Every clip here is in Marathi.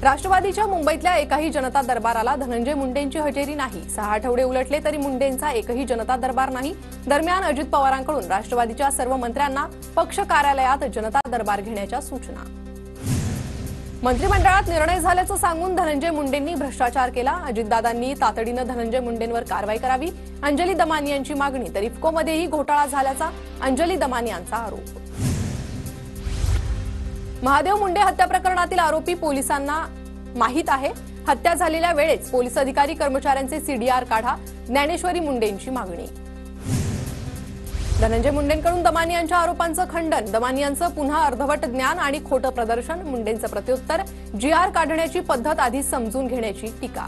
राष्ट्रवादीच्या मुंबईतल्या एकाही जनता दरबाराला धनंजय मुंडेंची हजेरी नाही। 6 आठवडे उलटले तरी मुंडेंचा एकही जनता दरबार नाही। दरम्यान अजित पवारांकडून राष्ट्रवादीच्या सर्व मंत्र्यांना पक्ष कार्यालयात जनता दरबार घेण्याच्या सूचना। मंत्रिमंडळात निर्णय झाल्याचं सांगून धनंजय मुंडेंनी भ्रष्टाचार केला। अजितदादांनी तातडीनं धनंजय मुंडेंवर कारवाई करावी, अंजली दमानी यांची मागणी। तर इफ्कोमध्येही घोटाळा झाल्याचा अंजली दमानी यांचा आरोप। महादेव मुंडे हत्या प्रकरणातील आरोपी पोलिसांना माहित आहे। हत्या झालेल्या वेळेस पोलीस अधिकारी कर्मचाऱ्यांचे सीडीआर काढा, ज्ञानेश्वरी मुंडेंची मागणी। धनंजय मुंडेंकडून दमानी यांच्या आरोपांचं खंडन। दमानी यांचं पुन्हा अर्धवट ज्ञान आणि खोटं प्रदर्शन। मुंडेंचं प्रत्युत्तर, जीआर काढण्याची पद्धत आधी समजून घेण्याची टीका।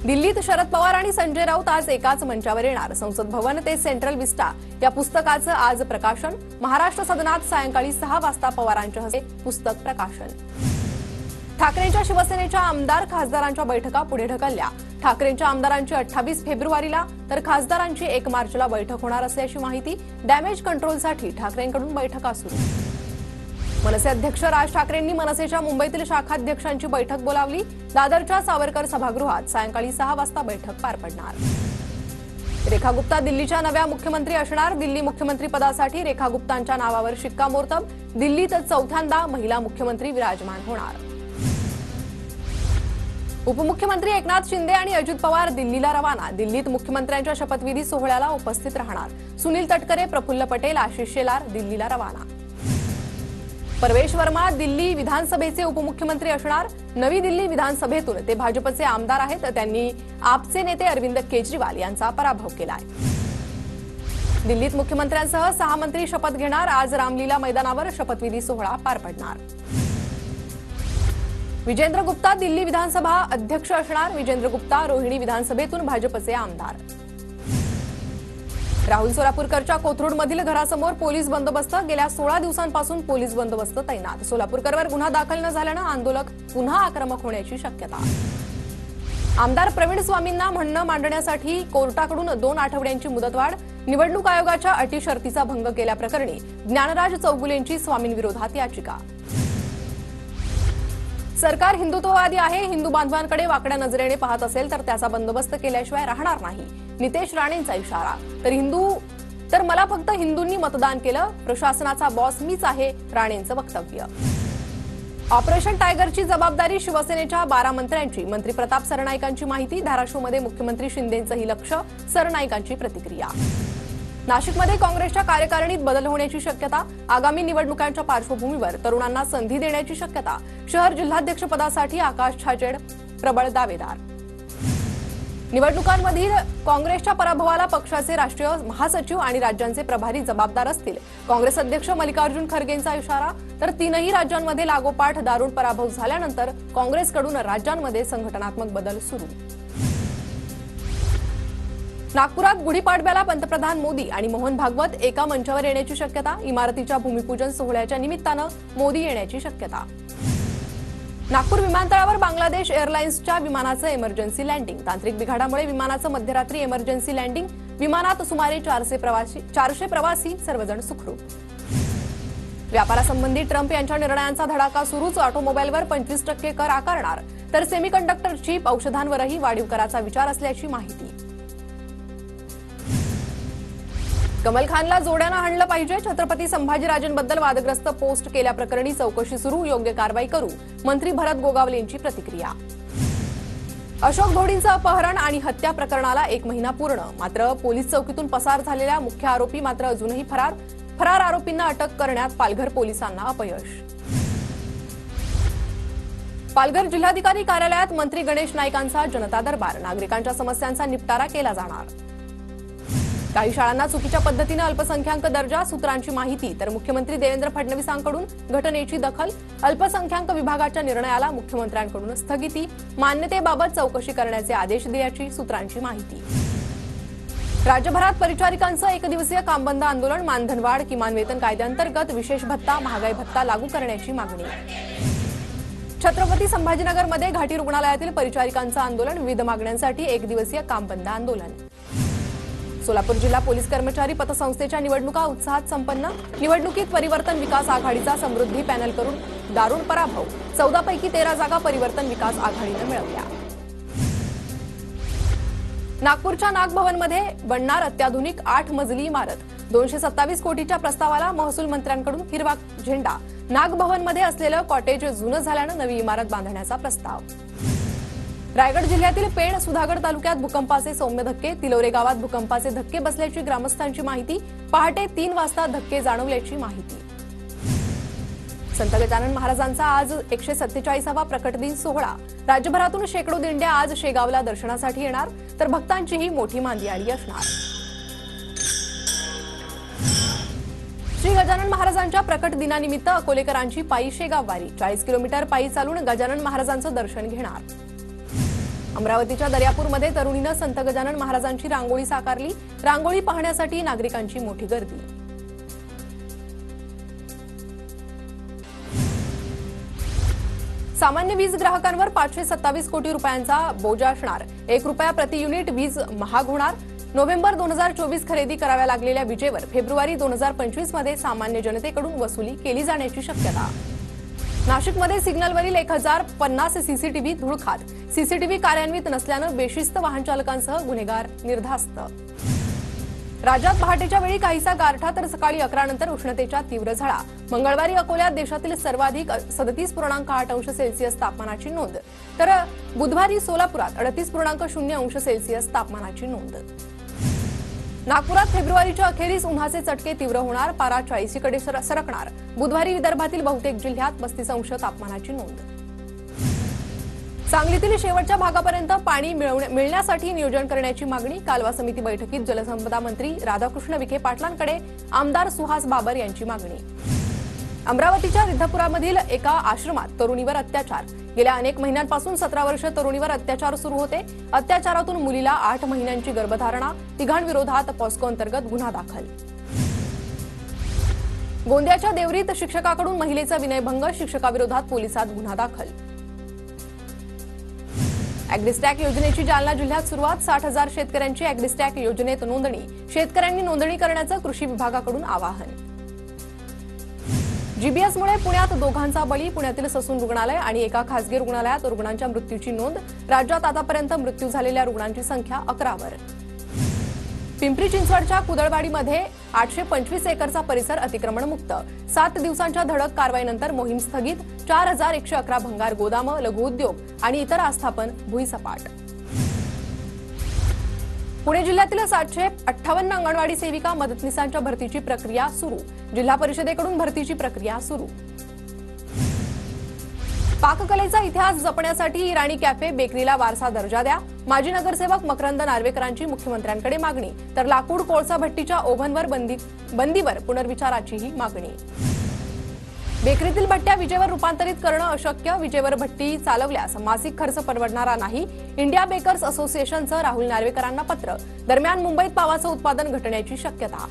दिल्लीत शरद पवार आणि संजय राऊत आज एकाच मंचावर येणार। संसद भवन ते सेंट्रल विस्टा या पुस्तकाचं आज प्रकाशन। महाराष्ट्र सदनात सायंकाळी 6 वाजता पवारांच्या हस्ते पुस्तक प्रकाशन। ठाकरेंच्या शिवसेनेच्या आमदार खासदारांच्या बैठका पुढे ढकलल्या। ठाकरेंच्या आमदारांची 28 फेब्रुवारीला तर खासदारांची 1 मार्चला बैठक होणार असल्याची माहिती। डॅमेज कंट्रोलसाठी ठाकरेंकडून बैठका सुरू। मनसे अध्यक्ष राज ठाकरेंनी मनसेच्या मुंबईतील शाखाध्यक्षांची बैठक बोलावली। दादरच्या सावरकर सभागृहात सायंकाळी 6 वाजता बैठक पार पडणार। रेखा गुप्ता दिल्लीच्या नव्या मुख्यमंत्री असणार। दिल्ली मुख्यमंत्री पदासाठी रेखा गुप्तांच्या नावावर शिक्कामोर्तब। दिल्लीत चौथ्यांदा महिला मुख्यमंत्री विराजमान होणार। उपमुख्यमंत्री एकनाथ शिंदे आणि अजित पवार दिल्लीला रवाना। दिल्लीत मुख्यमंत्र्यांच्या शपथविधी सोहळ्याला उपस्थित राहणार। सुनील तटकरे, प्रफुल्ल पटेल, आशिष शेलार दिल्लीला रवाना। परवेश वर्मा दिल्ली विधानसभेचे उपमुख्यमंत्री असणार। नवी दिल्ली विधानसभेतून ते भाजपचे आमदार आहेत। त्यांनी आपचे नेते अरविंद केजरीवाल यांचा पराभव केलाय। दिल्लीत मुख्यमंत्र्यांसह 6 मंत्री शपथ घेणार। आज रामलीला मैदानावर शपथविधी सोहळा पार पडणार। विजेंद्र गुप्ता दिल्ली विधानसभा अध्यक्ष असणार। विजेंद्र गुप्ता रोहिणी विधानसभेतून भाजपचे आमदार। राहुल सोलापूरकरच्या कोथरूडमधील घरासमोर पोलीस बंदोबस्त। गेल्या 16 दिवसांपासून पोलीस बंदोबस्त तैनात। सोलापूरकरवर गुन्हा दाखल न झाल्यानं आंदोलक पुन्हा आक्रमक होण्याची शक्यता। आमदार प्रवीण स्वामींना म्हणणं मांडण्यासाठी कोर्टाकडून 2 आठवड्यांची मुदतवाढ। निवडणूक आयोगाच्या अटी शर्तीचा भंग केल्याप्रकरणी ज्ञानराज चौगुलेंची स्वामींविरोधात याचिका। सरकार हिंदुत्ववादी आहे। हिंदू बांधवांकडे वाकड्या नजरेने पाहत असेल तर त्याचा बंदोबस्त केल्याशिवाय राहणार नाही। नितेश राणेंचा इशारा। तर मला फक्त हिंदूंनी मतदान केलं, प्रशासनाचा बॉस मीच आहे, राणेंचं वक्तव्य। ऑपरेशन टायगरची जबाबदारी शिवसेनेच्या 12 मंत्र्यांची। मंत्री प्रताप सरनाईकांची माहिती। धाराशिवमध्ये मुख्यमंत्री शिंदेंचंही लक्ष, सरनाईकांची प्रतिक्रिया। नाशिकमध्ये काँग्रेसच्या कार्यकारिणीत बदल होण्याची शक्यता। आगामी निवडणुकांच्या पार्श्वभूमीवर तरुणांना संधी देण्याची शक्यता। शहर जिल्हाध्यक्षपदासाठी आकाश छाजेड प्रबळ दावेदार। निवडणुकांमधील काँग्रेसच्या पराभवाला पक्षाचे राष्ट्रीय महासचिव आणि राज्यांचे प्रभारी जबाबदार असतील। काँग्रेस अध्यक्ष मल्लिकार्जुन खरगेंचा इशारा। तर 3ही राज्यांमध्ये लागोपाठ दारुण पराभव झाल्यानंतर काँग्रेसकडून राज्यांमध्ये संघटनात्मक बदल सुरू। नागपुरात गुढीपाडव्याला पंतप्रधान मोदी आणि मोहन भागवत एका मंचावर येण्याची शक्यता। इमारतीच्या भूमिपूजन सोहळ्याच्या निमित्तानं मोदी येण्याची शक्यता। नागपूर विमानतळावर बांगलादेश एअरलाइन्सच्या विमानाचं इमर्जन्सी लँडिंग। तांत्रिक बिघाडामुळे विमानाचं मध्यरात्री इमर्जन्सी लँडिंग। विमानात सुमारे 400 प्रवासी सर्वजण सुखरूप। व्यापारासंबंधी ट्रम्प यांच्या निर्णयांचा धडाका सुरूच। ऑटोमोबाईलवर 25% कर आकारणार। तर सेमीकंडक्टर चिप, औषधांवरही वाढीव कराचा विचार असल्याची माहिती। कमल खानला जोड्यानं हाणलं पाहिजे। छत्रपती संभाजीराजेंबद्दल वादग्रस्त पोस्ट केल्याप्रकरणी चौकशी सुरू, योग्य कारवाई करू, मंत्री भरत गोगावलेंची प्रतिक्रिया। अशोक धोडींचं अपहरण आणि हत्या प्रकरणाला 1 महिना पूर्ण। मात्र पोलीस चौकीतून पसार झालेल्या मुख्य आरोपी मात्र अजूनही फरार। फरार आरोपींना अटक करण्यात पालघर पोलिसांना अपयश। पालघर जिल्हाधिकारी कार्यालयात मंत्री गणेश नाईकांचा जनता दरबार। नागरिकांच्या समस्यांचा निपटारा केला जाणार। काही शाळांना चुकीच्या पद्धतीने अल्पसंख्याक दर्जा, सूत्रांची माहिती। तर मुख्यमंत्री देवेंद्र फडणवीसांकडून घटनेची दखल। अल्पसंख्याक विभागाच्या निर्णयाला मुख्यमंत्र्यांकडून स्थगिती। मान्यतेबाबत चौकशी करण्याचे आदेश दिल्याची सूत्रांची माहिती। राज्यभरात परिचारिकांचं 1 दिवसीय कामबंद आंदोलन। मानधनवाढ, किमान वेतन कायद्याअंतर्गत विशेष भत्ता, महागाई भत्ता लागू करण्याची मागणी। छत्रपती संभाजीनगरमध्ये घाटी रुग्णालयातील परिचारिकांचं आंदोलन। विविध मागण्यांसाठी 1 दिवसीय कामबंद आंदोलन। सोलापूर जिल्हा पोलीस कर्मचारी पतसंस्थेच्या निवडणुका उत्साहात संपन्न। निवडणुकीत परिवर्तन विकास आघाडीचा समृद्धी पॅनल करून दारुण पराभव। 14 पैकी 13 जागा परिवर्तन विकास आघाडीने मिळवल्या। नागपूरच्या नागभवनमध्ये बनणार अत्याधुनिक 8 मजली इमारत। 227 कोटीच्या प्रस्तावाला महसूल मंत्र्यांकडून हिरवा झेंडा। नागभवनमध्ये असलेलं कॉटेज जुनं झाल्यानं नवी इमारत बांधण्याचा प्रस्ताव। रायगड जिल्ह्यातील पेण सुधागड तालुक्यात भूकंपाचे सौम्य धक्के। तिलोरे गावात भूकंपाचे धक्के बसल्याची ग्रामस्थांची माहिती। पहाटे 3 वाजता धक्के जाणवल्याची माहिती। संत गजानन महाराजांचा आज 147वा प्रकट दिन सोहळा। राज्यभरातून शेकडो दिंड्या आज शेगावला दर्शनासाठी येणार, तर भक्तांचीही मोठी मांदियाळी असणार। श्री गजानन महाराजांच्या प्रकट दिनानिमित्त अकोलेकरांची पायी शेगाव वारी। 40 किलोमीटर पायी चालून गजानन महाराजांचं दर्शन घेणार। अमरावतीच्या दर्यापूरमध्ये तरुणीनं संत गजानन महाराजांची रांगोळी साकारली। रांगोळी पाहण्यासाठी नागरिकांची मोठी गर्दी। सामान्य वीज ग्राहकांवर 527 कोटी रुपयांचा बोजा असणार। 1 रुपया प्रति युनिट वीज महाग होणार। नोव्हेंबर 2024 खरेदी कराव्या लागलेल्या विजेवर फेब्रुवारी 2025 मध्ये सामान्य जनतेकडून वसुली केली जाण्याची शक्यता। नाशिकमध्ये सिग्नलवरील 1050 सीसीटीव्ही धुळखात। सीसीटीव्ही कार्यान्वित नसल्यानं बेशिस्त वाहन चालकांसह गुन्हेगार निर्धास्त। राज्यात पहाटेच्या वेळी काहीसा गारठा, तर सकाळी 11 नंतर उष्णतेच्या तीव्र झळा। मंगळवारी अकोल्यात देशातील सर्वाधिक 37.8 अंश सेल्सिअस तापमानाची नोंद, तर बुधवारी सोलापुरात 38.0 अंश सेल्सिअस तापमानाची नोंद। नागपुरात फेब्रुवारीच्या अखेरीस उन्हाचे चटके तीव्र होणार। पारा 40 कडे सरकणार। बुधवारी विदर्भातील बहुतेक जिल्ह्यात 35 अंश तापमानाची नोंद। सांगलीतील शेवटच्या भागापर्यंत पाणी मिळण्यासाठी नियोजन करण्याची मागणी। कालवा समिती बैठकीत जलसंपदा मंत्री राधाकृष्ण विखे पाटलांकडे आमदार सुहास बाबर यांची मागणी। अमरावतीच्या रिद्धपुरामधील एका आश्रमात तरुणीवर अत्याचार। गेल्या अनेक महिन्यांपासून 17 वर्ष तरुणीवर अत्याचार सुरू होते। अत्याचारातून मुलीला 8 महिन्यांची गर्भधारणा। तिघांविरोधात पॉस्को अंतर्गत गुन्हा दाखल। गोंदियाच्या देवरीत शिक्षकाकडून महिलेचा विनयभंग। शिक्षकाविरोधात पोलिसात गुन्हा दाखल। अॅग्रिस्टॅक योजनेची जालना जिल्ह्यात सुरुवात। 60,000 शेतकऱ्यांची अॅग्रिस्टॅक योजनेत नोंदणी। शेतकऱ्यांनी नोंदणी करण्याचं कृषी विभागाकडून आवाहन। जीबीएसमुळे पुण्यात दोघांचा बळी। पुण्यातील ससून रुग्णालय आणि एका खासगी रुग्णालयात रुग्णांच्या मृत्यूची नोंद। राज्यात आतापर्यंत मृत्यू झालेल्या रुग्णांची संख्या 11 वर। पिंपरी चिंचवडच्या कुदळवाडीमध्ये 825 एकरचा परिसर अतिक्रमणमुक्त। 7 दिवसांच्या धडक कारवाईनंतर मोहीम स्थगित। 4111 भंगार गोदामं, लघुउद्योग आणि इतर आस्थापन भुईसपाट। पुणे जिल्ह्यातील 758 अंगणवाडी सेविका मदतनीसांच्या भरतीची प्रक्रिया सुरू। जिल्हा परिषदेकडून भरतीची प्रक्रिया सुरू। पाककलेचा इतिहास जपण्यासाठी इराणी कॅफे बेकरीला वारसा दर्जा द्या। माजी नगरसेवक मकरंद नार्वेकरांची मुख्यमंत्र्यांकडे मागणी, तर लाकूड कोळसा भट्टीच्या ओव्हनवर बंदीवर पुनर्विचाराचीही मागणी। बेकरीतील भट्ट्या विजेवर रूपांतरित करणं अशक्य। विजेवर भट्टी चालवल्यास मासिक खर्च परवडणारा नाही। इंडिया बेकर्स असोसिएशनचं राहुल नार्वेकरांना पत्र। दरम्यान मुंबईत पावाचं उत्पादन घटण्याची शक्यता।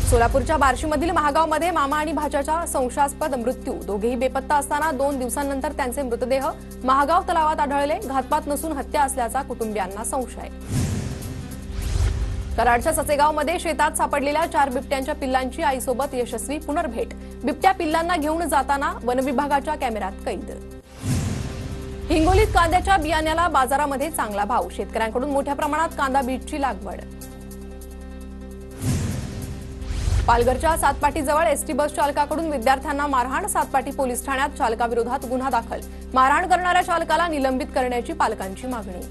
सोलापूरच्या बार्शीमधील महागावमध्ये मामा आणि भाच्याचा संशयास्पद मृत्यू। दोघेही बेपत्ता असताना 2 दिवसांनंतर त्यांचे मृतदेह महागाव तलावात आढळले। घातपात नसून हत्या असल्याचा कुटुंबियांना संशय। कराडच्या सचेगावमध्ये शेतात सापडलेल्या 4 बिबट्यांच्या पिल्लांची आईसोबत यशस्वी पुनर्भेट। बिबट्या पिल्लांना घेऊन जाताना वनविभागाच्या कॅमेऱ्यात कैद। हिंगोलीत कांद्याच्या बियाण्याला बाजारामध्ये चांगला भाव। शेतकऱ्यांकडून मोठ्या प्रमाणात कांदा बीटची लागवड। पालघरच्या सातपाटीजवळ एसटी बस चालकाकडून विद्यार्थ्यांना मारहाण। सातपाटी पोलीस ठाण्यात चालकाविरोधात गुन्हा दाखल। मारहाण करणाऱ्या चालकाला निलंबित करण्याची पालकांची मागणी।